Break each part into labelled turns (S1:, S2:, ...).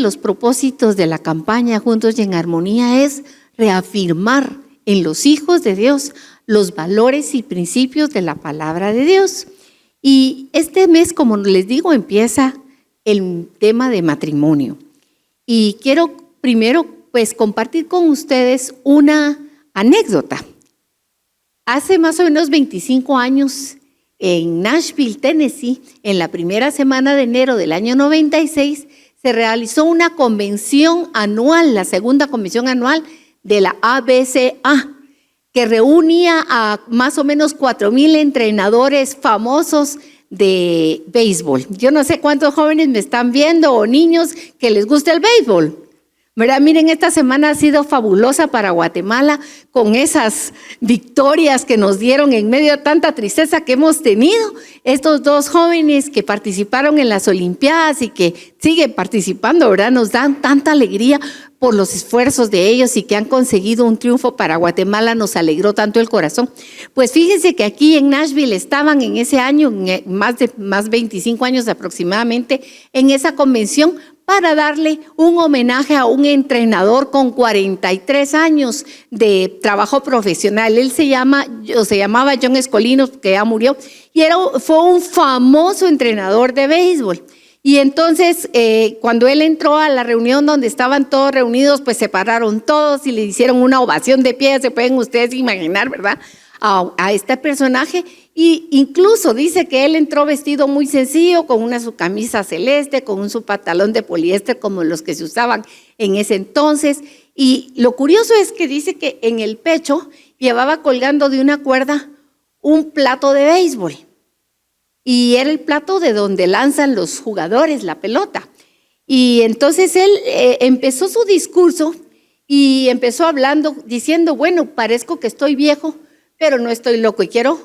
S1: los propósitos de la campaña Juntos y en Armonía es reafirmar en los hijos de Dios los valores y principios de la palabra de Dios. Y este mes, como les digo, empieza el tema de matrimonio. Y quiero primero pues compartir con ustedes una anécdota. Hace más o menos 25 años, en Nashville, Tennessee, en la primera semana de enero del año 96, se realizó una convención anual, la segunda convención anual de la ABCA, que reunía a más o menos 4,000 entrenadores famosos de béisbol. Yo no sé cuántos jóvenes me están viendo o niños que les gusta el béisbol, ¿verdad? Miren, esta semana ha sido fabulosa para Guatemala con esas victorias que nos dieron en medio de tanta tristeza que hemos tenido. Estos dos jóvenes que participaron en las Olimpiadas y que siguen participando, ¿verdad? Nos dan tanta alegría por los esfuerzos de ellos y que han conseguido un triunfo para Guatemala. Nos alegró tanto el corazón. Pues fíjense que aquí en Nashville estaban en ese año, más 25 años aproximadamente, en esa convención para darle un homenaje a un entrenador con 43 años de trabajo profesional. Él se llamaba John Escolinos, que ya murió, y fue un famoso entrenador de béisbol. Y entonces, cuando él entró a la reunión donde estaban todos reunidos, pues se pararon todos y le hicieron una ovación de pie. Se pueden ustedes imaginar, ¿verdad? A este personaje. Y incluso dice que él entró vestido muy sencillo, con su camisa celeste, con su pantalón de poliéster como los que se usaban en ese entonces. Y lo curioso es que dice que en el pecho llevaba colgando de una cuerda un plato de béisbol. Y era el plato de donde lanzan los jugadores la pelota. Y entonces él empezó su discurso y empezó hablando, diciendo, bueno, parezco que estoy viejo, pero no estoy loco. Y quiero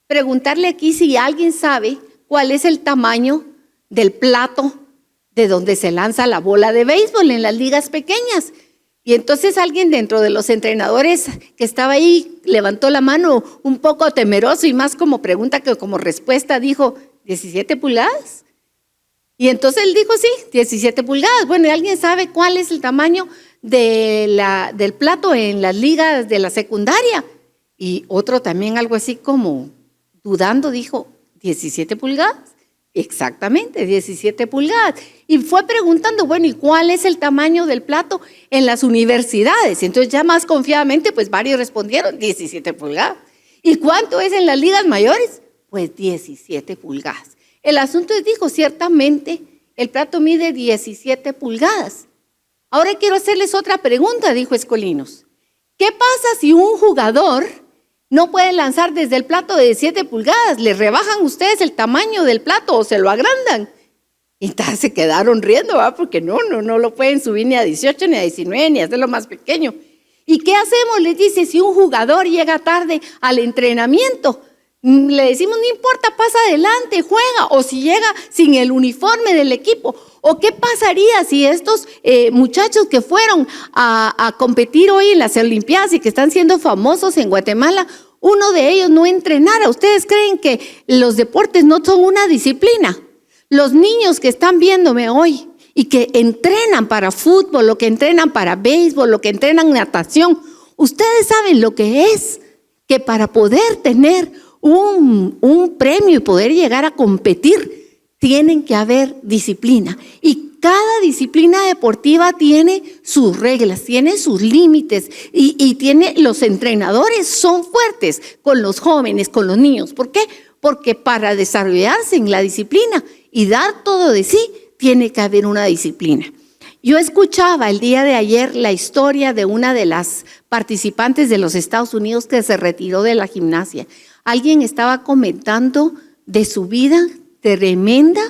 S1: preguntarle aquí si alguien sabe cuál es el tamaño del plato de donde se lanza la bola de béisbol en las ligas pequeñas. Y entonces alguien dentro de los entrenadores que estaba ahí levantó la mano un poco temeroso y más como pregunta que como respuesta dijo, ¿17 pulgadas? Y entonces él dijo, sí, 17 pulgadas. Bueno, ¿y alguien sabe cuál es el tamaño del plato en las ligas de la secundaria? Y otro también algo así como dudando dijo, 17 pulgadas. Exactamente, 17 pulgadas. Y fue preguntando, bueno, ¿y cuál es el tamaño del plato en las universidades? Y entonces ya más confiadamente, pues varios respondieron, 17 pulgadas. ¿Y cuánto es en las ligas mayores? Pues 17 pulgadas. El asunto es, dijo, ciertamente el plato mide 17 pulgadas. Ahora quiero hacerles otra pregunta, dijo Escolinos. ¿Qué pasa si un jugador no puede lanzar desde el plato de 17 pulgadas? ¿Le rebajan ustedes el tamaño del plato o se lo agrandan? Y entonces se quedaron riendo, ¿verdad? Porque no lo pueden subir ni a 18, ni a 19, ni a hacerlo más pequeño. ¿Y qué hacemos? Les dice, si un jugador llega tarde al entrenamiento, le decimos, no importa, pasa adelante, juega. O si llega sin el uniforme del equipo. ¿O qué pasaría si estos muchachos que fueron a competir hoy en las Olimpiadas y que están siendo famosos en Guatemala, uno de ellos no entrenara? ¿Ustedes creen que los deportes no son una disciplina? Los niños que están viéndome hoy y que entrenan para fútbol, lo que entrenan para béisbol, lo que entrenan natación, ustedes saben lo que es que para poder tener un premio y poder llegar a competir, tienen que haber disciplina. Y cada disciplina deportiva tiene sus reglas, tiene sus límites y los entrenadores son fuertes con los jóvenes, con los niños. ¿Por qué? Porque para desarrollarse en la disciplina y dar todo de sí, tiene que haber una disciplina. Yo escuchaba el día de ayer la historia de una de las participantes de los Estados Unidos que se retiró de la gimnasia. Alguien estaba comentando de su vida tremenda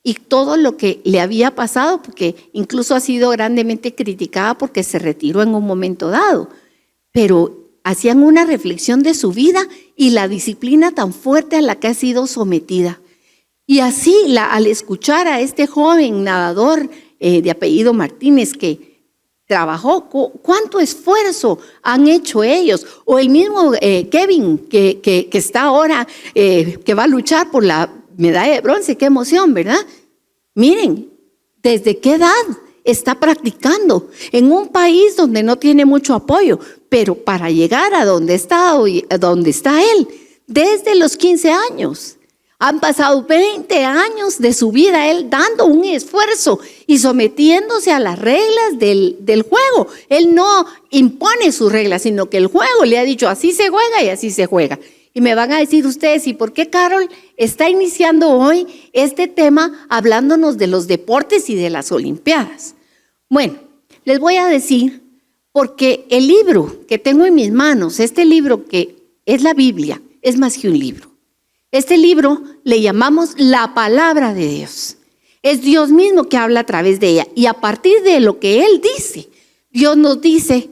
S1: y todo lo que le había pasado, porque incluso ha sido grandemente criticada porque se retiró en un momento dado. Pero hacían una reflexión de su vida y la disciplina tan fuerte a la que ha sido sometida. Y así, al escuchar a este joven nadador de apellido Martínez que trabajó, cuánto esfuerzo han hecho ellos, o el mismo Kevin que está ahora, que va a luchar por la medalla de bronce, qué emoción, ¿verdad? Miren, ¿desde qué edad está practicando en un país donde no tiene mucho apoyo, pero para llegar a donde está él, desde los 15 años. Han pasado 20 años de su vida él dando un esfuerzo y sometiéndose a las reglas del juego. Él no impone sus reglas, sino que el juego le ha dicho así se juega y así se juega. Y me van a decir ustedes, ¿y por qué Carol está iniciando hoy este tema hablándonos de los deportes y de las Olimpiadas? Bueno, les voy a decir, porque el libro que tengo en mis manos, este libro que es la Biblia, es más que un libro. Este libro le llamamos la palabra de Dios. Es Dios mismo que habla a través de ella. Y a partir de lo que Él dice, Dios nos dice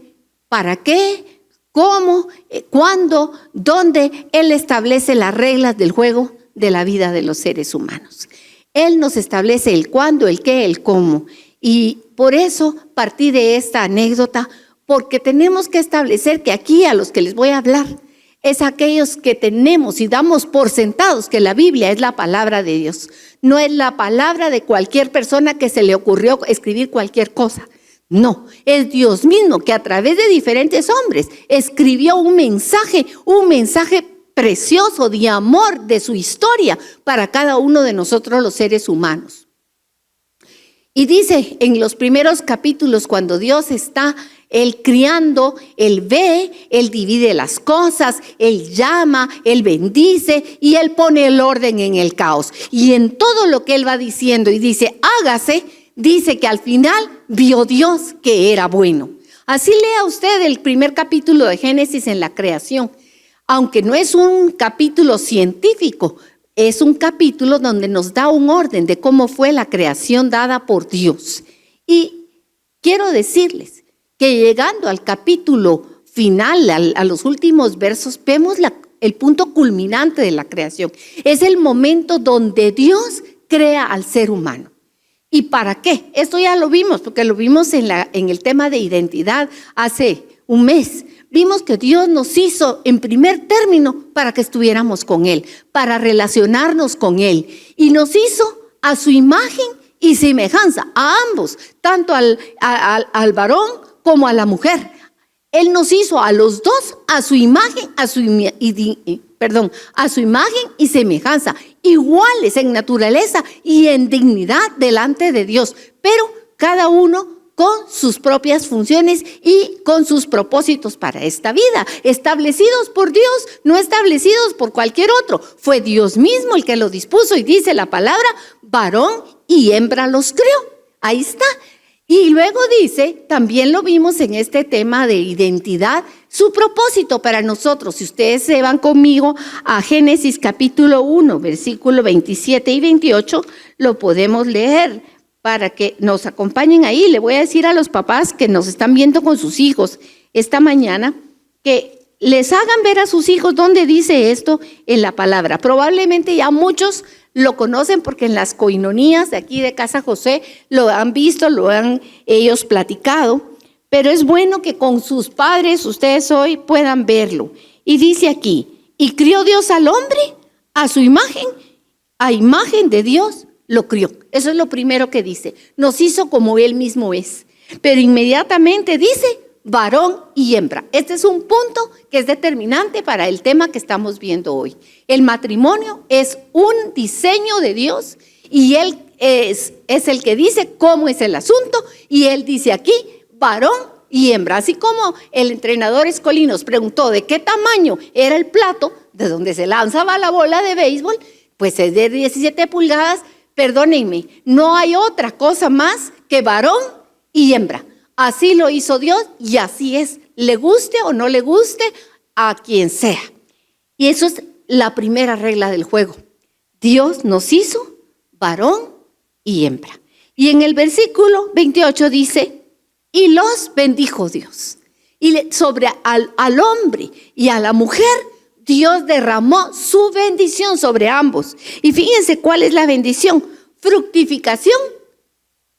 S1: para qué, cómo, cuándo, dónde. Él establece las reglas del juego de la vida de los seres humanos. Él nos establece el cuándo, el qué, el cómo. Y por eso partí de esta anécdota, porque tenemos que establecer que aquí a los que les voy a hablar, es aquellos que tenemos y damos por sentados que la Biblia es la palabra de Dios. No es la palabra de cualquier persona que se le ocurrió escribir cualquier cosa. No, es Dios mismo que a través de diferentes hombres escribió un mensaje precioso de amor de su historia para cada uno de nosotros los seres humanos. Y dice en los primeros capítulos, cuando Dios está Él criando, Él ve, Él divide las cosas, Él llama, Él bendice y Él pone el orden en el caos. Y en todo lo que Él va diciendo y dice, hágase, dice que al final vio Dios que era bueno. Así lea usted el primer capítulo de Génesis en la creación. Aunque no es un capítulo científico, es un capítulo donde nos da un orden de cómo fue la creación dada por Dios. Y quiero decirles que llegando al capítulo final, a los últimos versos, vemos el punto culminante de la creación. Es el momento donde Dios crea al ser humano. ¿Y para qué? Esto ya lo vimos, porque lo vimos en el tema de identidad hace un mes. Vimos que Dios nos hizo en primer término para que estuviéramos con Él, para relacionarnos con Él. Y nos hizo a su imagen y semejanza, a ambos, tanto al varón como a la mujer. Él nos hizo a los dos a su imagen, a su imagen y semejanza, iguales en naturaleza y en dignidad delante de Dios, pero cada uno con sus propias funciones y con sus propósitos para esta vida, establecidos por Dios, no establecidos por cualquier otro. Fue Dios mismo el que lo dispuso y dice la palabra, varón y hembra los creó. Ahí está. Y luego dice, también lo vimos en este tema de identidad, su propósito para nosotros. Si ustedes se van conmigo a Génesis capítulo 1, versículo 27 y 28, lo podemos leer. Para que nos acompañen ahí, le voy a decir a los papás que nos están viendo con sus hijos esta mañana, que les hagan ver a sus hijos dónde dice esto en la palabra. Probablemente ya muchos lo conocen porque en las coinonías de aquí de Casa José lo han visto, lo han ellos platicado, pero es bueno que con sus padres ustedes hoy puedan verlo. Y dice aquí, y crió Dios al hombre a su imagen, a imagen de Dios lo crió. Eso es lo primero que dice. Nos hizo como Él mismo es. Pero inmediatamente dice varón y hembra. Este es un punto que es determinante para el tema que estamos viendo hoy. El matrimonio es un diseño de Dios y Él es el que dice cómo es el asunto y Él dice aquí varón y hembra. Así como el entrenador Escolí nos preguntó de qué tamaño era el plato de donde se lanzaba la bola de béisbol, pues es de 17 pulgadas. Perdónenme, no hay otra cosa más que varón y hembra. Así lo hizo Dios y así es, le guste o no le guste a quien sea. Y eso es la primera regla del juego. Dios nos hizo varón y hembra. Y en el versículo 28 dice, y los bendijo Dios. Y sobre al hombre y a la mujer, Dios derramó su bendición sobre ambos. Y fíjense cuál es la bendición. Fructificación,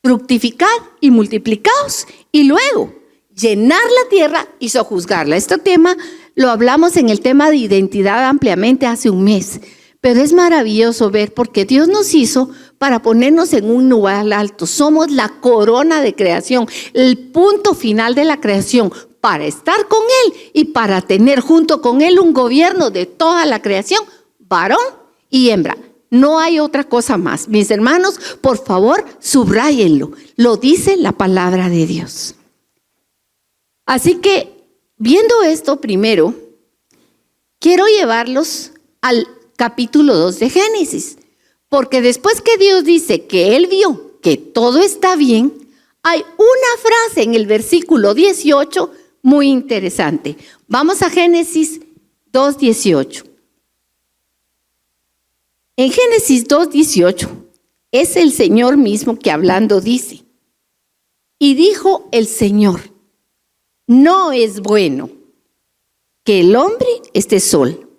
S1: fructificad y multiplicaos. Y luego, llenar la tierra y sojuzgarla. Este tema lo hablamos en el tema de identidad ampliamente hace un mes. Pero es maravilloso ver porque Dios nos hizo para ponernos en un lugar alto. Somos la corona de creación, el punto final de la creación, para estar con Él y para tener junto con Él un gobierno de toda la creación, varón y hembra. No hay otra cosa más. Mis hermanos, por favor, subráyenlo. Lo dice la palabra de Dios. Así que, viendo esto primero, quiero llevarlos al capítulo 2 de Génesis. Porque después que Dios dice que Él vio que todo está bien, hay una frase en el versículo 18 muy interesante. Vamos a Génesis 2:18. En Génesis 2:18 es el Señor mismo que hablando dice: y dijo el Señor, no es bueno que el hombre esté solo.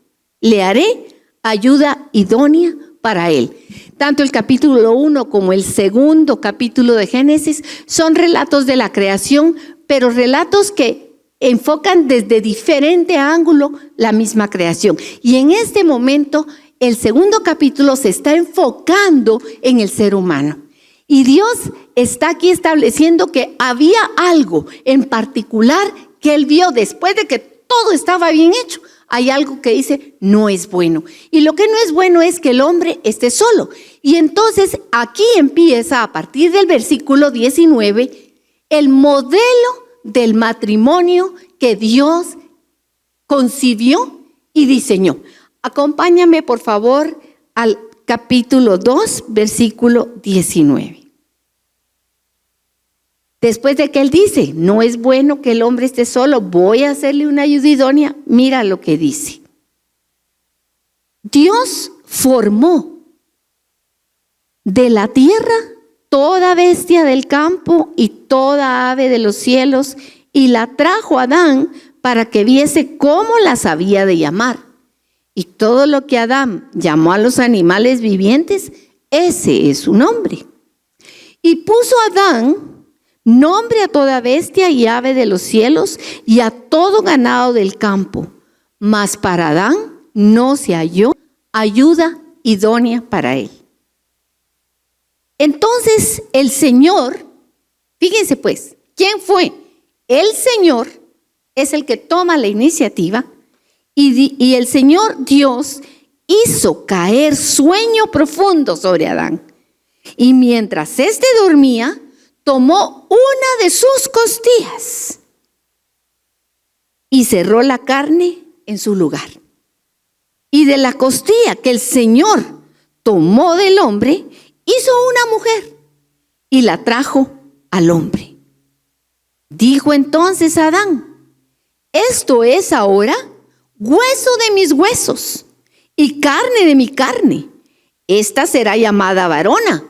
S1: Le haré ayuda idónea para él. Tanto el capítulo 1 como el segundo capítulo de Génesis son relatos de la creación, pero relatos que enfocan desde diferente ángulo la misma creación. Y en este momento, el segundo capítulo se está enfocando en el ser humano. Y Dios está aquí estableciendo que había algo en particular que Él vio después de que todo estaba bien hecho. Hay algo que dice, no es bueno. Y lo que no es bueno es que el hombre esté solo. Y entonces aquí empieza, a partir del versículo 19, el modelo del matrimonio que Dios concibió y diseñó. Acompáñame, por favor, al capítulo 2, versículo 19. Después de que Él dice, no es bueno que el hombre esté solo, voy a hacerle una ayuda idónea, mira lo que dice. Dios formó de la tierra toda bestia del campo y toda ave de los cielos, y la trajo a Adán para que viese cómo las había de llamar. Y todo lo que Adán llamó a los animales vivientes, ese es su nombre. Y puso Adán nombre a toda bestia y ave de los cielos y a todo ganado del campo. Mas para Adán no se halló ayuda idónea para él. Entonces el Señor, fíjense pues, ¿quién fue? El Señor es el que toma la iniciativa y el Señor Dios hizo caer sueño profundo sobre Adán. Y mientras éste dormía, tomó una de sus costillas y cerró la carne en su lugar. Y de la costilla que el Señor tomó del hombre, hizo una mujer y la trajo al hombre. Dijo entonces Adán, esto es ahora hueso de mis huesos y carne de mi carne. Esta será llamada varona,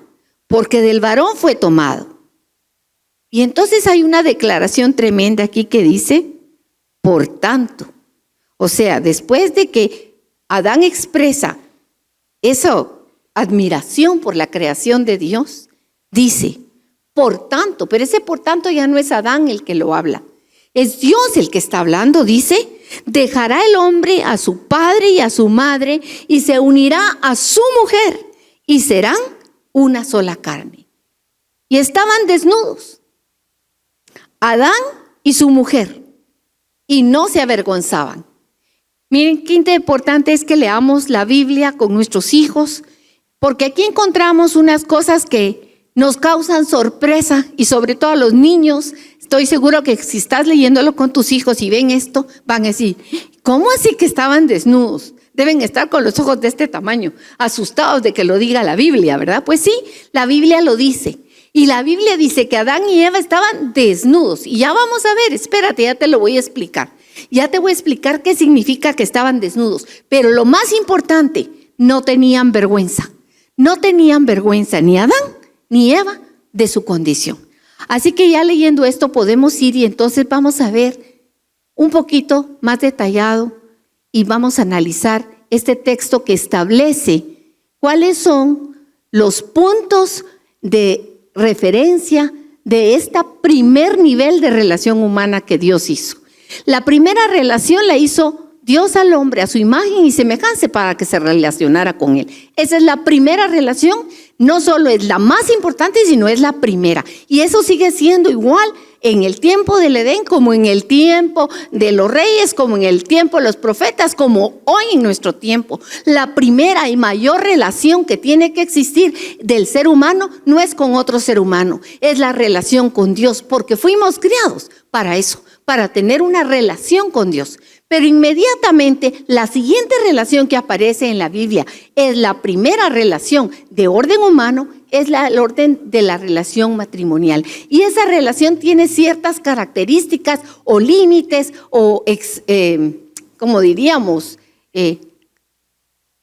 S1: porque del varón fue tomado. Y entonces hay una declaración tremenda aquí que dice, por tanto. O sea, después de que Adán expresa esa admiración por la creación de Dios, dice, por tanto, pero ese por tanto ya no es Adán el que lo habla, es Dios el que está hablando, dice, dejará el hombre a su padre y a su madre y se unirá a su mujer y serán una sola carne. Y estaban desnudos, Adán y su mujer, y no se avergonzaban. Miren qué importante es que leamos la Biblia con nuestros hijos, porque aquí encontramos unas cosas que nos causan sorpresa y sobre todo a los niños. Estoy seguro que si estás leyéndolo con tus hijos y ven esto, van a decir, ¿cómo así que estaban desnudos? Deben estar con los ojos de este tamaño, asustados de que lo diga la Biblia, ¿verdad? Pues sí, la Biblia lo dice. Y la Biblia dice que Adán y Eva estaban desnudos. Y ya vamos a ver, espérate, ya te lo voy a explicar. Ya te voy a explicar qué significa que estaban desnudos. Pero lo más importante, no tenían vergüenza. No tenían vergüenza ni Adán ni Eva de su condición. Así que ya leyendo esto podemos ir y entonces vamos a ver un poquito más detallado y vamos a analizar este texto que establece cuáles son los puntos de referencia de este primer nivel de relación humana que Dios hizo. La primera relación la hizo Dios al hombre a su imagen y semejanza para que se relacionara con él. Esa es la primera relación, no solo es la más importante, sino es la primera. Y eso sigue siendo igual en el tiempo del Edén, como en el tiempo de los reyes, como en el tiempo de los profetas, como hoy en nuestro tiempo. La primera y mayor relación que tiene que existir del ser humano no es con otro ser humano, es la relación con Dios, porque fuimos criados para eso, para tener una relación con Dios. Pero inmediatamente la siguiente relación que aparece en la Biblia es la primera relación de orden humano, es el orden de la relación matrimonial. Y esa relación tiene ciertas características o límites o, como diríamos,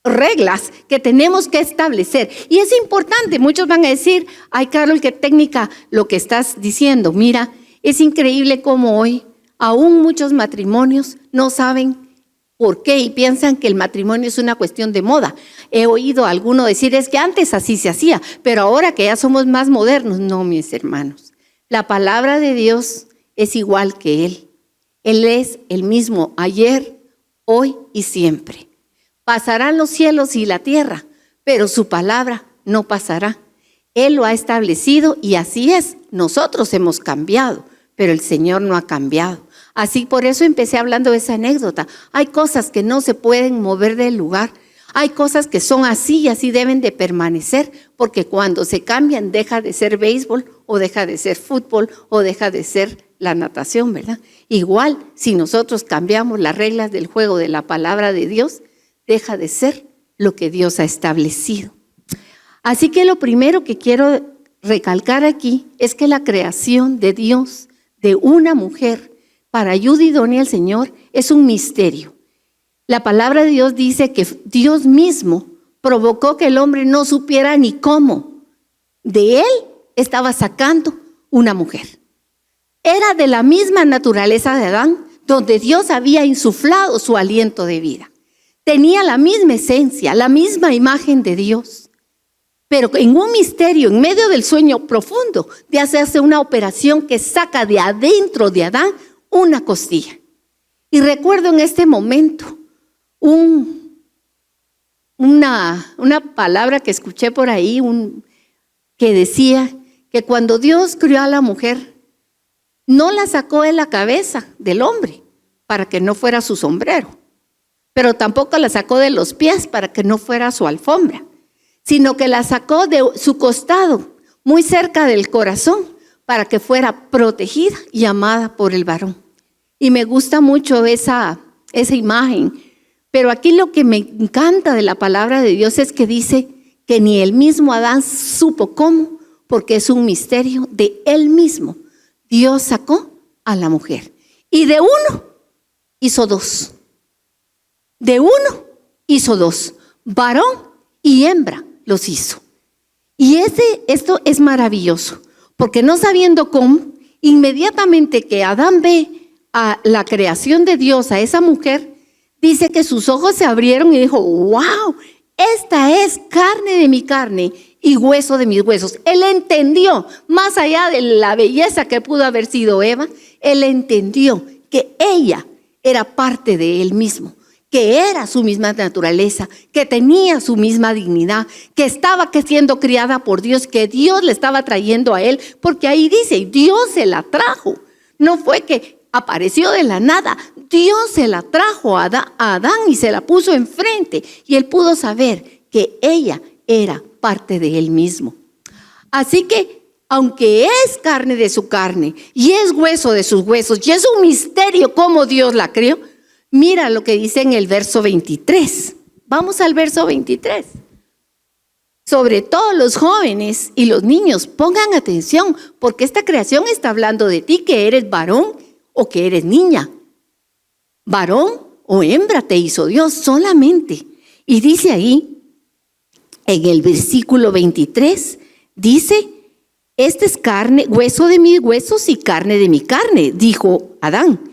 S1: reglas que tenemos que establecer. Y es importante, muchos van a decir, ay Carol, qué técnica lo que estás diciendo. Mira, es increíble cómo hoy aún muchos matrimonios no saben por qué y piensan que el matrimonio es una cuestión de moda. He oído a alguno decir, es que antes así se hacía, pero ahora que ya somos más modernos. No, mis hermanos, la palabra de Dios es igual que Él. Él es el mismo ayer, hoy y siempre. Pasarán los cielos y la tierra, pero su palabra no pasará. Él lo ha establecido y así es. Nosotros hemos cambiado, pero el Señor no ha cambiado. Así por eso empecé hablando de esa anécdota. Hay cosas que no se pueden mover del lugar. Hay cosas que son así y así deben de permanecer, porque cuando se cambian deja de ser béisbol o deja de ser fútbol o deja de ser la natación, ¿verdad? Igual, si nosotros cambiamos las reglas del juego de la palabra de Dios, deja de ser lo que Dios ha establecido. Así que lo primero que quiero recalcar aquí es que la creación de Dios de una mujer para ayuda idónea al Señor es un misterio. La palabra de Dios dice que Dios mismo provocó que el hombre no supiera ni cómo. De él estaba sacando una mujer. Era de la misma naturaleza de Adán, donde Dios había insuflado su aliento de vida. Tenía la misma esencia, la misma imagen de Dios. Pero en un misterio, en medio del sueño profundo, de hacerse una operación que saca de adentro de Adán una costilla. Y recuerdo en este momento una palabra que escuché por ahí, que decía que cuando Dios crió a la mujer, no la sacó de la cabeza del hombre para que no fuera su sombrero, pero tampoco la sacó de los pies para que no fuera su alfombra, sino que la sacó de su costado, muy cerca del corazón, para que fuera protegida y amada por el varón. Y me gusta mucho esa imagen. Pero aquí lo que me encanta de la palabra de Dios es que dice que ni el mismo Adán supo cómo, porque es un misterio de él mismo. Dios sacó a la mujer y de uno hizo dos. De uno hizo dos. Varón y hembra los hizo. Y esto es maravilloso, porque no sabiendo cómo, inmediatamente que Adán ve a la creación de Dios, a esa mujer, dice que sus ojos se abrieron y dijo, wow, esta es carne de mi carne y hueso de mis huesos. Él entendió, más allá de la belleza que pudo haber sido Eva, él entendió que ella era parte de él mismo, que era su misma naturaleza, que tenía su misma dignidad, que estaba siendo criada por Dios, que Dios le estaba trayendo a él, porque ahí dice, Dios se la trajo. No fue que apareció de la nada, Dios se la trajo a Adán y se la puso enfrente y él pudo saber que ella era parte de él mismo. Así que aunque es carne de su carne y es hueso de sus huesos y es un misterio cómo Dios la creó, mira lo que dice en el verso 23. Vamos al verso 23. Sobre todo los jóvenes y los niños, pongan atención, porque esta creación está hablando de ti, que eres varón o que eres niña. Varón o hembra te hizo Dios solamente. Y dice ahí, en el versículo 23, dice, esta es carne, hueso de mis huesos y carne de mi carne, dijo Adán.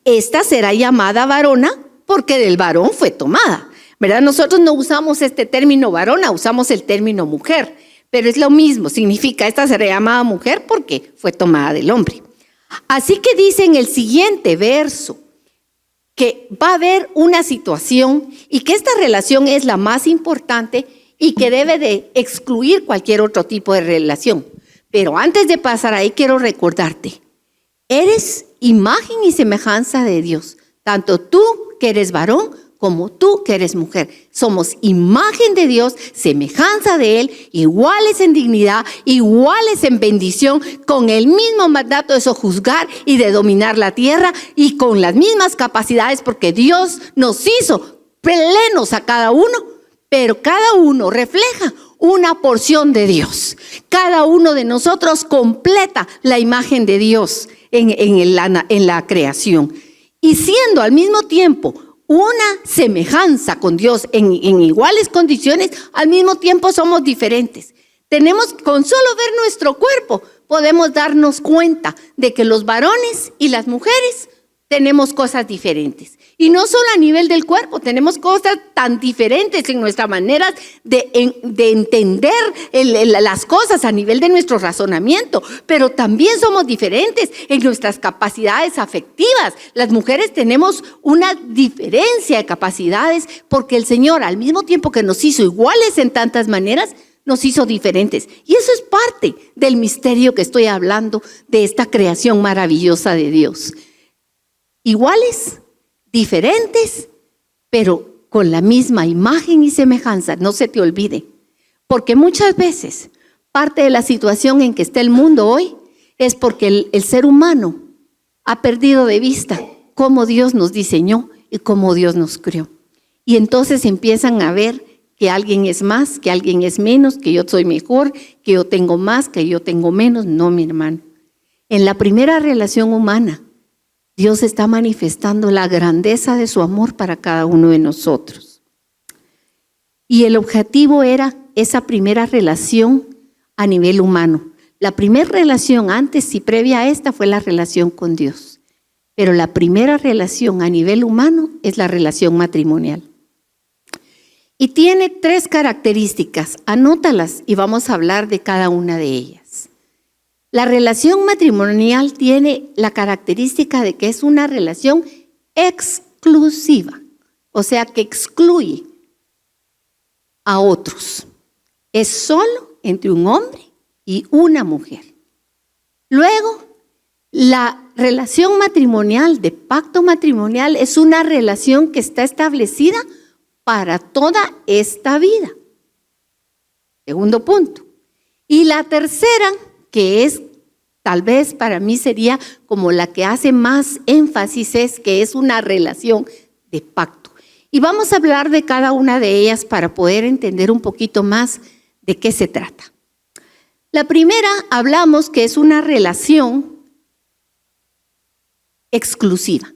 S1: Esta será llamada varona porque del varón fue tomada. ¿Verdad? Nosotros no usamos este término varona, usamos el término mujer, pero es lo mismo, significa esta será llamada mujer porque fue tomada del hombre. Así que dice en el siguiente verso, que va a haber una situación y que esta relación es la más importante y que debe de excluir cualquier otro tipo de relación. Pero antes de pasar ahí, quiero recordarte, eres imagen y semejanza de Dios, tanto tú que eres varón como tú que eres mujer. Somos imagen de Dios, semejanza de Él, iguales en dignidad, iguales en bendición, con el mismo mandato de sojuzgar y de dominar la tierra y con las mismas capacidades, porque Dios nos hizo plenos a cada uno, pero cada uno refleja una porción de Dios. Cada uno de nosotros completa la imagen de Dios en la creación. Y siendo al mismo tiempo una semejanza con Dios en iguales condiciones, al mismo tiempo somos diferentes. Tenemos, con solo ver nuestro cuerpo, podemos darnos cuenta de que los varones y las mujeres tenemos cosas diferentes. Y no solo a nivel del cuerpo, tenemos cosas tan diferentes en nuestra manera de entender las cosas a nivel de nuestro razonamiento, pero también somos diferentes en nuestras capacidades afectivas. Las mujeres tenemos una diferencia de capacidades porque el Señor, al mismo tiempo que nos hizo iguales en tantas maneras, nos hizo diferentes. Y eso es parte del misterio que estoy hablando, de esta creación maravillosa de Dios. Iguales, diferentes, pero con la misma imagen y semejanza. No se te olvide, porque muchas veces parte de la situación en que está el mundo hoy es porque el ser humano ha perdido de vista cómo Dios nos diseñó y cómo Dios nos creó. Y entonces empiezan a ver que alguien es más, que alguien es menos, que yo soy mejor, que yo tengo más, que yo tengo menos. No, mi hermano. En la primera relación humana, Dios está manifestando la grandeza de su amor para cada uno de nosotros. Y el objetivo era esa primera relación a nivel humano. La primera relación antes y previa a esta fue la relación con Dios. Pero la primera relación a nivel humano es la relación matrimonial. Y tiene 3 características. Anótalas y vamos a hablar de cada una de ellas. La relación matrimonial tiene la característica de que es una relación exclusiva, o sea que excluye a otros. Es solo entre un hombre y una mujer. Luego, la relación matrimonial, de pacto matrimonial, es una relación que está establecida para toda esta vida. Segundo punto. Y la tercera, que es, tal vez para mí sería como la que hace más énfasis, es que es una relación de pacto. Y vamos a hablar de cada una de ellas para poder entender un poquito más de qué se trata. La primera, hablamos que es una relación exclusiva.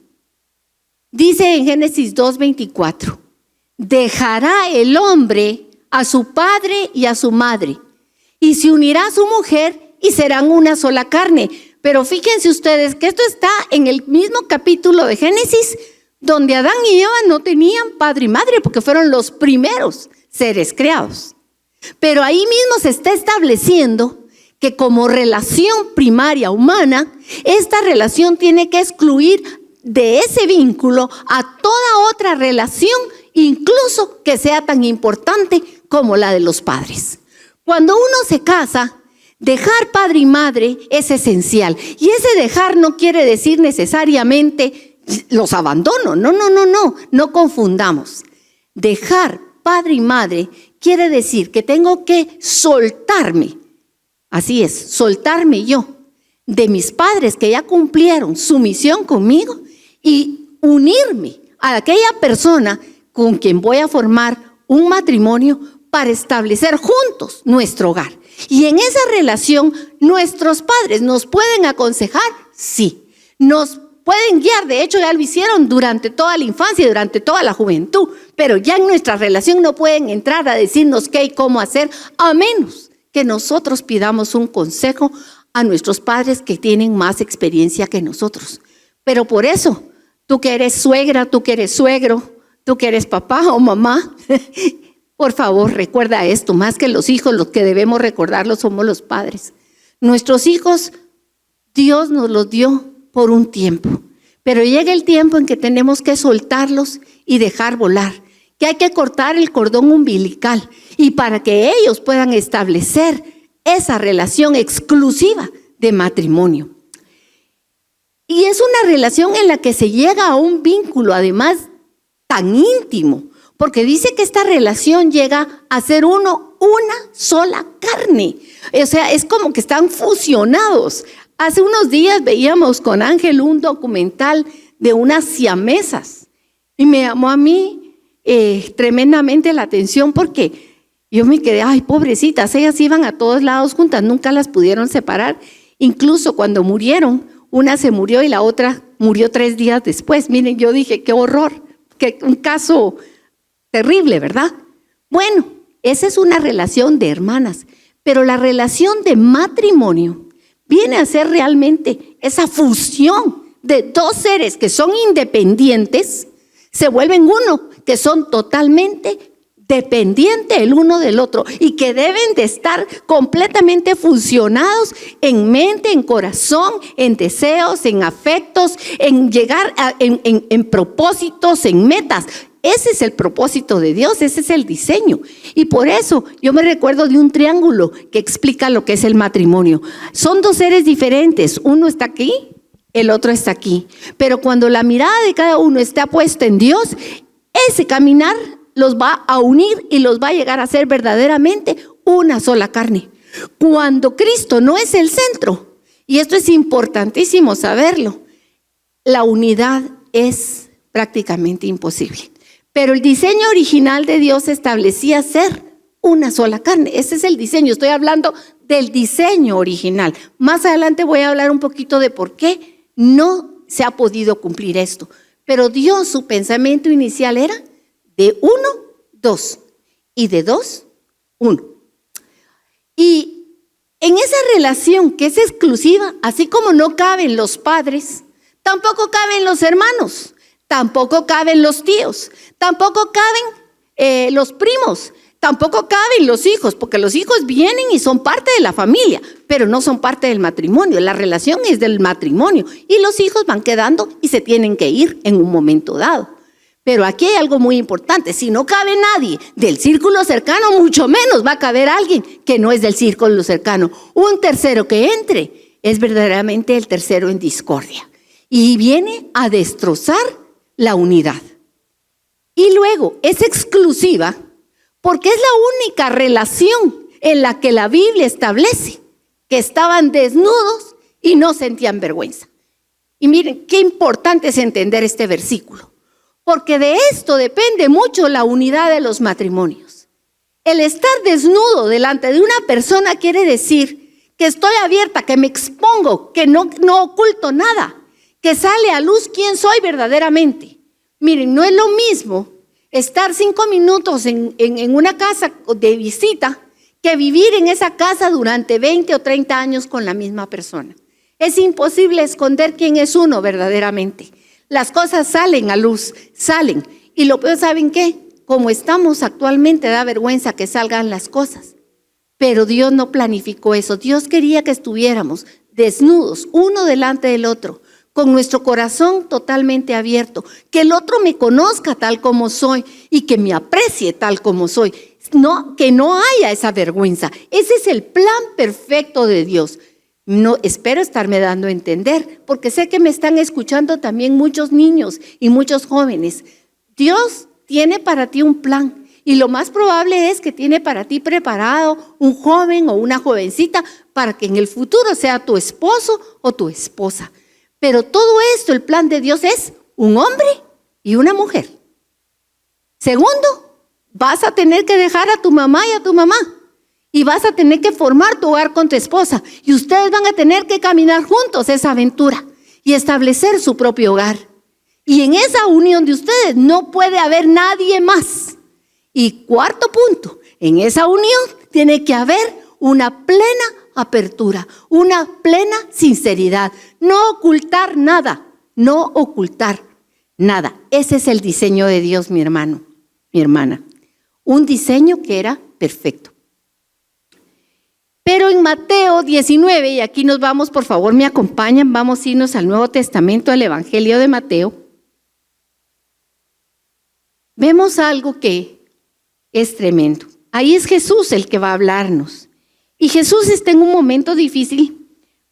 S1: Dice en Génesis 2:24, dejará el hombre a su padre y a su madre, y se unirá a su mujer, y serán una sola carne. Pero fíjense ustedes que esto está en el mismo capítulo de Génesis, donde Adán y Eva no tenían padre y madre, porque fueron los primeros seres creados. Pero ahí mismo se está estableciendo que como relación primaria humana, esta relación tiene que excluir de ese vínculo a toda otra relación, incluso que sea tan importante como la de los padres. Cuando uno se casa, dejar padre y madre es esencial. Y ese dejar no quiere decir necesariamente los abandono. No confundamos. Dejar padre y madre quiere decir que tengo que soltarme. Así es, soltarme yo de mis padres que ya cumplieron su misión conmigo y unirme a aquella persona con quien voy a formar un matrimonio para establecer juntos nuestro hogar. Y en esa relación, nuestros padres nos pueden aconsejar, sí. Nos pueden guiar, de hecho ya lo hicieron durante toda la infancia y durante toda la juventud. Pero ya en nuestra relación no pueden entrar a decirnos qué y cómo hacer, a menos que nosotros pidamos un consejo a nuestros padres que tienen más experiencia que nosotros. Pero por eso, tú que eres suegra, tú que eres suegro, tú que eres papá o mamá, por favor, recuerda esto, más que los hijos, los que debemos recordarlo somos los padres. Nuestros hijos, Dios nos los dio por un tiempo, Pero llega el tiempo en que tenemos que soltarlos y dejar volar, que hay que cortar el cordón umbilical y para que ellos puedan establecer esa relación exclusiva de matrimonio. Y es una relación en la que se llega a un vínculo, además, tan íntimo, porque dice que esta relación llega a ser una sola carne. O sea, es como que están fusionados. Hace unos días veíamos con Ángel un documental de unas siamesas y me llamó a mí tremendamente la atención porque yo me quedé, ay, pobrecitas, ellas iban a todos lados juntas, nunca las pudieron separar. Incluso cuando murieron, una se murió y la otra murió 3 días después. Miren, yo dije, qué horror, un caso terrible, ¿verdad? Bueno, esa es una relación de hermanas, pero la relación de matrimonio viene a ser realmente esa fusión de 2 seres que son independientes, se vuelven uno, que son totalmente dependientes el uno del otro y que deben de estar completamente fusionados en mente, en corazón, en deseos, en afectos, en llegar en propósitos, en metas. Ese es el propósito de Dios, ese es el diseño. Y por eso yo me recuerdo de un triángulo que explica lo que es el matrimonio. Son 2 seres diferentes, uno está aquí, el otro está aquí. Pero cuando la mirada de cada uno está puesta en Dios, ese caminar los va a unir y los va a llegar a ser verdaderamente una sola carne. Cuando Cristo no es el centro, y esto es importantísimo saberlo, la unidad es prácticamente imposible. Pero el diseño original de Dios establecía ser una sola carne. Ese es el diseño. Estoy hablando del diseño original. Más adelante voy a hablar un poquito de por qué no se ha podido cumplir esto. Pero Dios, su pensamiento inicial era de 1, 2 y de 2, 1. Y en esa relación que es exclusiva, así como no caben los padres, tampoco caben los hermanos, tampoco caben los tíos, tampoco caben los primos, tampoco caben los hijos, porque los hijos vienen y son parte de la familia, pero no son parte del matrimonio. La relación es del matrimonio y los hijos van quedando y se tienen que ir en un momento dado. Pero aquí hay algo muy importante: si no cabe nadie del círculo cercano, mucho menos va a caber alguien que no es del círculo cercano. Un tercero que entre es verdaderamente el tercero en discordia y viene a destrozar la unidad. Y luego es exclusiva porque es la única relación en la que la Biblia establece que estaban desnudos y no sentían vergüenza. Y miren, qué importante es entender este versículo, porque de esto depende mucho la unidad de los matrimonios. El estar desnudo delante de una persona quiere decir que estoy abierta, que me expongo, que no oculto nada, que sale a luz quién soy verdaderamente. Miren, no es lo mismo estar 5 minutos en una casa de visita que vivir en esa casa durante 20 o 30 años con la misma persona. Es imposible esconder quién es uno verdaderamente. Las cosas salen a luz, salen. Y lo peor, ¿saben qué? Como estamos actualmente, da vergüenza que salgan las cosas. Pero Dios no planificó eso. Dios quería que estuviéramos desnudos, uno delante del otro, con nuestro corazón totalmente abierto, que el otro me conozca tal como soy y que me aprecie tal como soy. No, que no haya esa vergüenza. Ese es el plan perfecto de Dios. No, espero estarme dando a entender, porque sé que me están escuchando también muchos niños y muchos jóvenes. Dios tiene para ti un plan y lo más probable es que tiene para ti preparado un joven o una jovencita para que en el futuro sea tu esposo o tu esposa. Pero todo esto, el plan de Dios es un hombre y una mujer. Segundo, vas a tener que dejar a tu mamá y a tu mamá. Y vas a tener que formar tu hogar con tu esposa. Y ustedes van a tener que caminar juntos esa aventura y establecer su propio hogar. Y en esa unión de ustedes no puede haber nadie más. Y cuarto punto, en esa unión tiene que haber una plena apertura, una plena sinceridad. No ocultar nada, no ocultar nada. Ese es el diseño de Dios, mi hermano, mi hermana. Un diseño que era perfecto. Pero en Mateo 19, y aquí nos vamos, por favor me acompañan, vamos a irnos al Nuevo Testamento, al Evangelio de Mateo. Vemos algo que es tremendo. Ahí es Jesús el que va a hablarnos. Y Jesús está en un momento difícil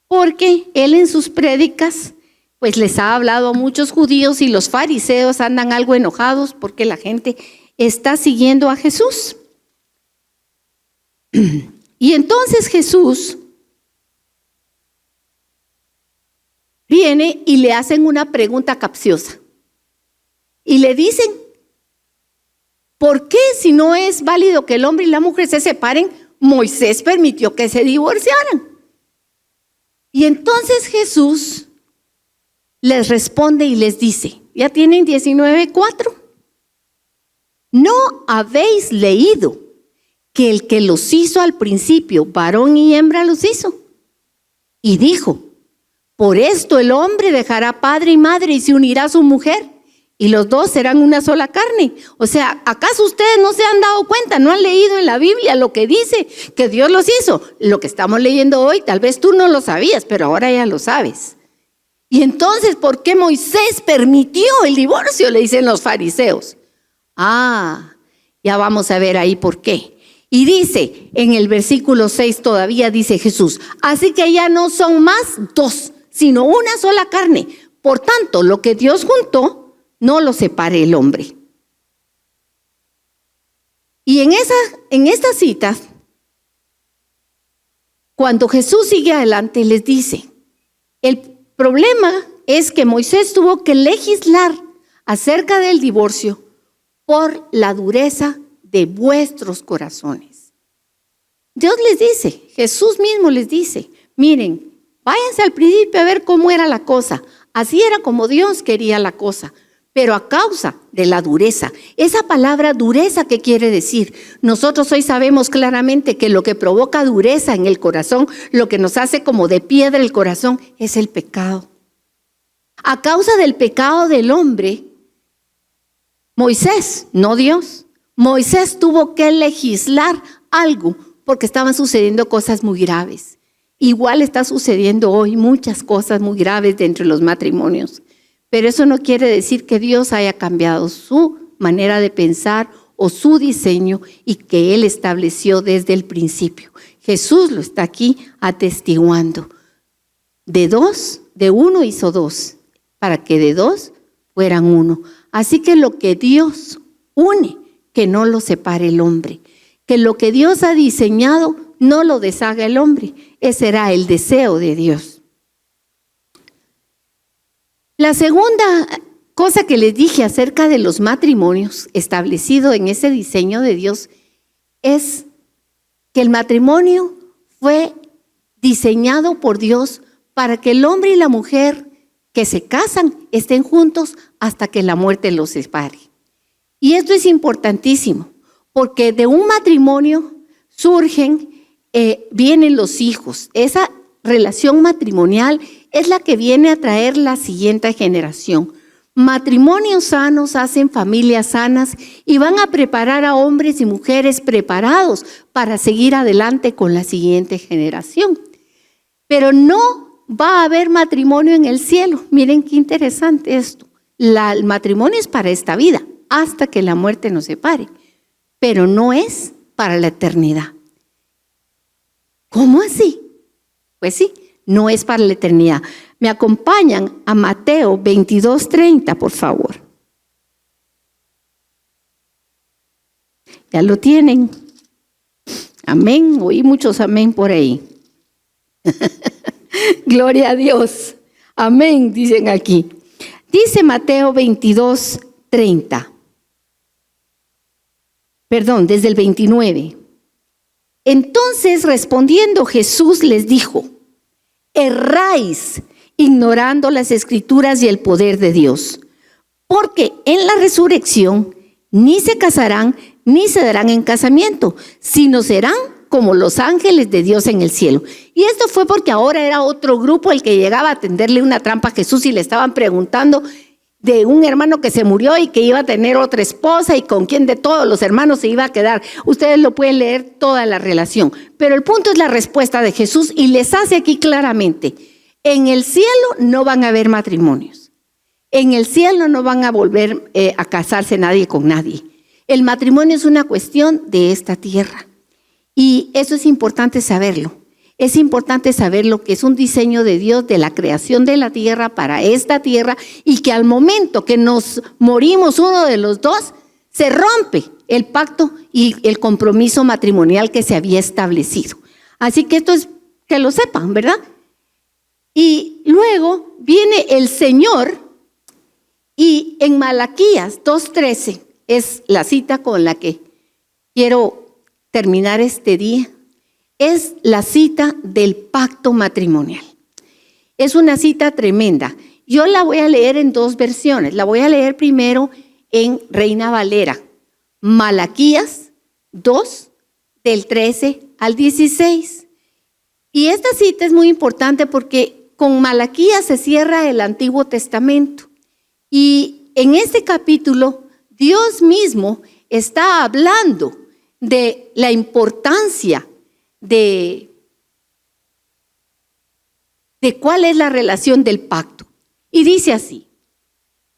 S1: porque Él en sus prédicas pues les ha hablado a muchos judíos y los fariseos andan algo enojados porque la gente está siguiendo a Jesús. Y entonces Jesús viene y le hacen una pregunta capciosa. Y le dicen, ¿por qué si no es válido que el hombre y la mujer se separen, Moisés permitió que se divorciaran? Y entonces Jesús les responde y les dice, ya tienen 19:4. ¿No habéis leído que el que los hizo al principio, varón y hembra los hizo? Y dijo, por esto el hombre dejará padre y madre y se unirá a su mujer, y los dos serán una sola carne. O sea, ¿acaso ustedes no se han dado cuenta? ¿No han leído en la Biblia lo que dice que Dios los hizo? Lo que estamos leyendo hoy, tal vez tú no lo sabías, pero ahora ya lo sabes. Y entonces, ¿por qué Moisés permitió el divorcio? Le dicen los fariseos. Ya vamos a ver ahí por qué. Y dice, en el versículo 6 todavía dice Jesús, así que ya no son más dos, sino una sola carne. Por tanto, lo que Dios juntó, no lo separe el hombre. Y en esta cita, cuando Jesús sigue adelante, les dice, el problema es que Moisés tuvo que legislar acerca del divorcio por la dureza de vuestros corazones. Dios les dice, Jesús mismo les dice, miren, váyanse al principio a ver cómo era la cosa. Así era como Dios quería la cosa, pero a causa de la dureza. Esa palabra dureza, ¿qué quiere decir? Nosotros hoy sabemos claramente que lo que provoca dureza en el corazón, lo que nos hace como de piedra el corazón, es el pecado. A causa del pecado del hombre, Moisés, no Dios, Moisés tuvo que legislar algo porque estaban sucediendo cosas muy graves. Igual está sucediendo hoy muchas cosas muy graves dentro de los matrimonios. Pero eso no quiere decir que Dios haya cambiado su manera de pensar o su diseño y que Él estableció desde el principio. Jesús lo está aquí atestiguando. De uno hizo dos, para que de dos fueran uno. Así que lo que Dios une, que no lo separe el hombre. Que lo que Dios ha diseñado, no lo deshaga el hombre. Ese era el deseo de Dios. La segunda cosa que les dije acerca de los matrimonios establecido en ese diseño de Dios es que el matrimonio fue diseñado por Dios para que el hombre y la mujer que se casan estén juntos hasta que la muerte los separe. Y esto es importantísimo porque de un matrimonio vienen los hijos. Esa relación matrimonial es la que viene a traer la siguiente generación. Matrimonios sanos hacen familias sanas y van a preparar a hombres y mujeres preparados para seguir adelante con la siguiente generación. Pero no va a haber matrimonio en el cielo. Miren qué interesante esto. El matrimonio es para esta vida, hasta que la muerte nos separe, pero no es para la eternidad. ¿Cómo así? Pues sí, no es para la eternidad. Me acompañan a Mateo 22:30, por favor. Ya lo tienen. Amén. Oí muchos amén por ahí. Gloria a Dios. Amén, dicen aquí. Dice Mateo 22:30. Perdón, desde el 29. Entonces respondiendo Jesús les dijo, erráis ignorando las Escrituras y el poder de Dios, porque en la resurrección ni se casarán ni se darán en casamiento, sino serán como los ángeles de Dios en el cielo. Y esto fue porque ahora era otro grupo el que llegaba a tenderle una trampa a Jesús y le estaban preguntando de un hermano que se murió y que iba a tener otra esposa y con quién de todos los hermanos se iba a quedar. Ustedes lo pueden leer toda la relación. Pero el punto es la respuesta de Jesús y les hace aquí claramente: en el cielo no van a haber matrimonios. En el cielo no van a volver a casarse nadie con nadie. El matrimonio es una cuestión de esta tierra. Y eso es importante saberlo. Es importante saber lo que es un diseño de Dios de la creación de la tierra para esta tierra, y que al momento que nos morimos uno de los dos, se rompe el pacto y el compromiso matrimonial que se había establecido. Así que esto es que lo sepan, ¿verdad? Y luego viene el Señor, y en Malaquías 2:13 es la cita con la que quiero terminar este día. Es la cita del pacto matrimonial. Es una cita tremenda. Yo la voy a leer en dos versiones. La voy a leer primero en Reina Valera. Malaquías 2, del 13 al 16. Y esta cita es muy importante porque con Malaquías se cierra el Antiguo Testamento. Y en este capítulo, Dios mismo está hablando de la importancia de cuál es la relación del pacto. Y dice así: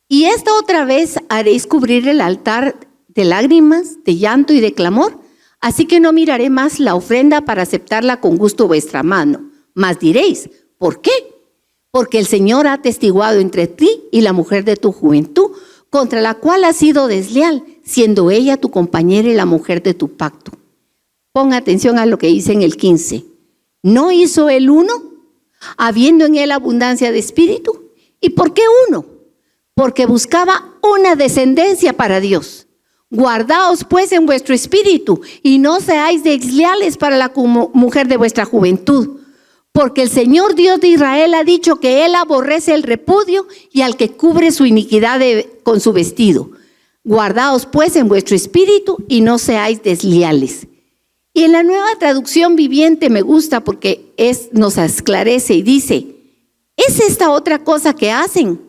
S1: y esta otra vez haréis cubrir el altar de lágrimas, de llanto y de clamor, así que no miraré más la ofrenda para aceptarla con gusto vuestra mano. Mas diréis: ¿por qué? Porque el Señor ha atestiguado entre ti y la mujer de tu juventud, contra la cual has sido desleal, siendo ella tu compañera y la mujer de tu pacto. Pon atención a lo que dice en el 15. ¿No hizo él uno, habiendo en él abundancia de espíritu? ¿Y por qué uno? Porque buscaba una descendencia para Dios. Guardaos pues en vuestro espíritu y no seáis desleales para la mujer de vuestra juventud. Porque el Señor Dios de Israel ha dicho que Él aborrece el repudio y al que cubre su iniquidad con su vestido. Guardaos pues en vuestro espíritu y no seáis desleales. Y en la Nueva Traducción Viviente me gusta porque nos esclarece y dice: es esta otra cosa que hacen,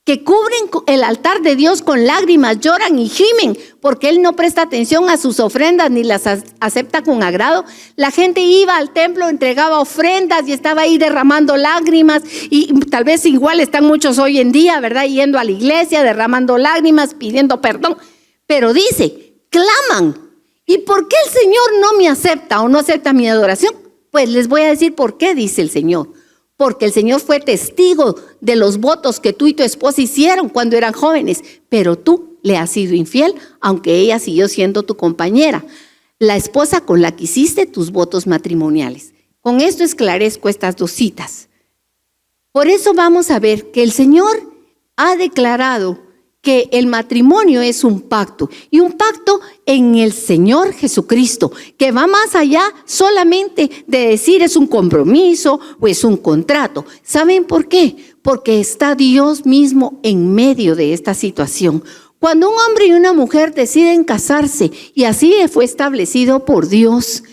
S1: que cubren el altar de Dios con lágrimas, lloran y gimen, porque Él no presta atención a sus ofrendas ni las acepta con agrado. La gente iba al templo, entregaba ofrendas y estaba ahí derramando lágrimas, y tal vez igual están muchos hoy en día, ¿verdad? Yendo a la iglesia, derramando lágrimas, pidiendo perdón. Pero dice, claman. ¿Y por qué el Señor no me acepta o no acepta mi adoración? Pues les voy a decir por qué, dice el Señor. Porque el Señor fue testigo de los votos que tú y tu esposa hicieron cuando eran jóvenes, pero tú le has sido infiel, aunque ella siguió siendo tu compañera, la esposa con la que hiciste tus votos matrimoniales. Con esto esclarezco estas dos citas. Por eso vamos a ver que el Señor ha declarado que el matrimonio es un pacto, y un pacto en el Señor Jesucristo, que va más allá solamente de decir es un compromiso o es un contrato. ¿Saben por qué? Porque está Dios mismo en medio de esta situación. Cuando un hombre y una mujer deciden casarse, y así fue establecido por Dios,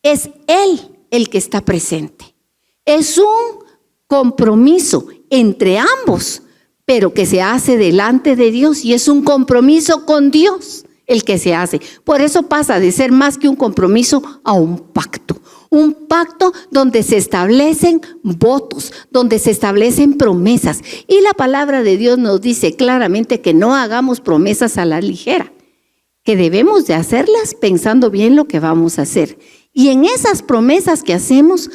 S1: es Él el que está presente. Es un compromiso entre ambos, pero que se hace delante de Dios, y es un compromiso con Dios el que se hace. Por eso pasa de ser más que un compromiso a un pacto. Un pacto donde se establecen votos, donde se establecen promesas. Y la palabra de Dios nos dice claramente que no hagamos promesas a la ligera, que debemos de hacerlas pensando bien lo que vamos a hacer. Y en esas promesas que hacemos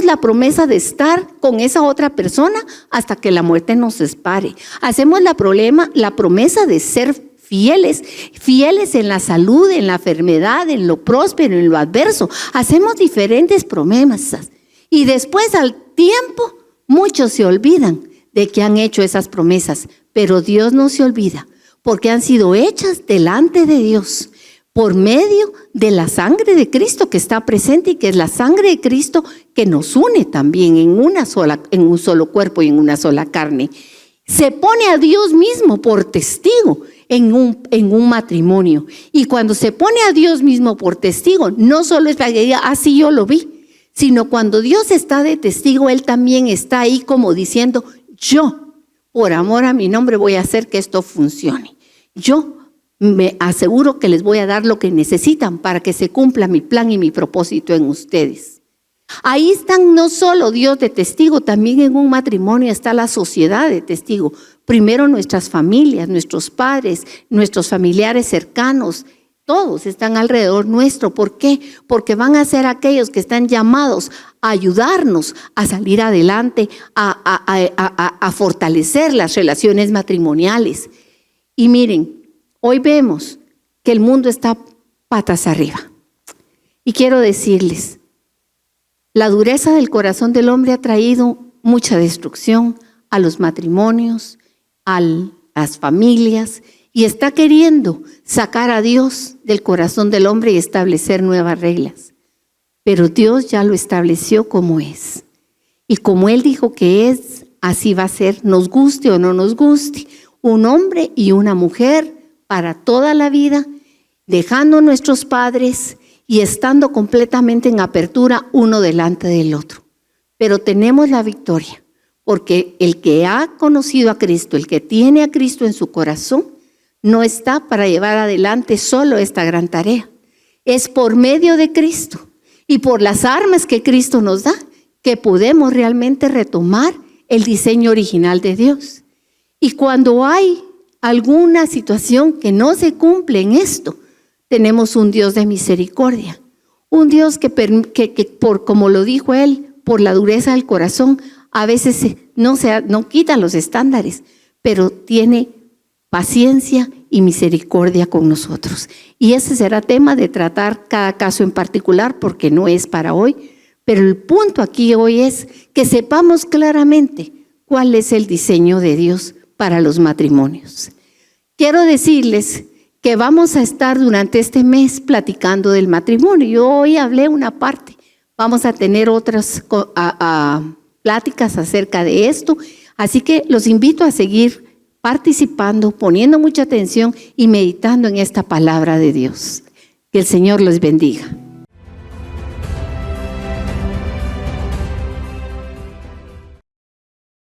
S1: la promesa de estar con esa otra persona hasta que la muerte nos separe. Hacemos la promesa de ser fieles en la salud, en la enfermedad, en lo próspero, en lo adverso. Hacemos diferentes promesas. Y después, al tiempo, muchos se olvidan de que han hecho esas promesas. Pero Dios no se olvida, porque han sido hechas delante de Dios, por medio de la sangre de Cristo que está presente, y que es la sangre de Cristo que nos une también en un solo cuerpo y en una sola carne. Se pone a Dios mismo por testigo en un matrimonio. Y cuando se pone a Dios mismo por testigo, no solo es para que diga, así yo lo vi, sino cuando Dios está de testigo, Él también está ahí como diciendo, yo. por amor a mi nombre voy a hacer que esto funcione. Yo me aseguro que les voy a dar lo que necesitan para que se cumpla mi plan y mi propósito en ustedes. Ahí están no solo Dios de testigo, también en un matrimonio está la sociedad de testigo. Primero nuestras familias, nuestros padres, nuestros familiares cercanos, todos están alrededor nuestro. ¿Por qué? Porque van a ser aquellos que están llamados a ayudarnos a salir adelante, a fortalecer las relaciones matrimoniales. Y miren, hoy vemos que el mundo está patas arriba. Y quiero decirles, la dureza del corazón del hombre ha traído mucha destrucción a los matrimonios, a las familias, y está queriendo sacar a Dios del corazón del hombre y establecer nuevas reglas. Pero Dios ya lo estableció como es. Y como Él dijo que es, así va a ser, nos guste o no nos guste, un hombre y una mujer para toda la vida, dejando a nuestros padres y estando completamente en apertura uno delante del otro. Pero tenemos la victoria, porque el que ha conocido a Cristo, el que tiene a Cristo en su corazón, no está para llevar adelante solo esta gran tarea. Es por medio de Cristo y por las armas que Cristo nos da que podemos realmente retomar el diseño original de Dios. Y cuando hay alguna situación que no se cumple en esto, tenemos un Dios de misericordia, un Dios que por como lo dijo Él, por la dureza del corazón, a veces no quita los estándares, pero tiene paciencia y misericordia con nosotros. Y ese será tema de tratar cada caso en particular, porque no es para hoy, pero el punto aquí hoy es que sepamos claramente cuál es el diseño de Dios para los matrimonios. Quiero decirles que vamos a estar durante este mes platicando del matrimonio. Yo hoy hablé una parte, vamos a tener otras pláticas acerca de esto, así que los invito a seguir participando, poniendo mucha atención y meditando en esta palabra de Dios. Que el Señor los bendiga.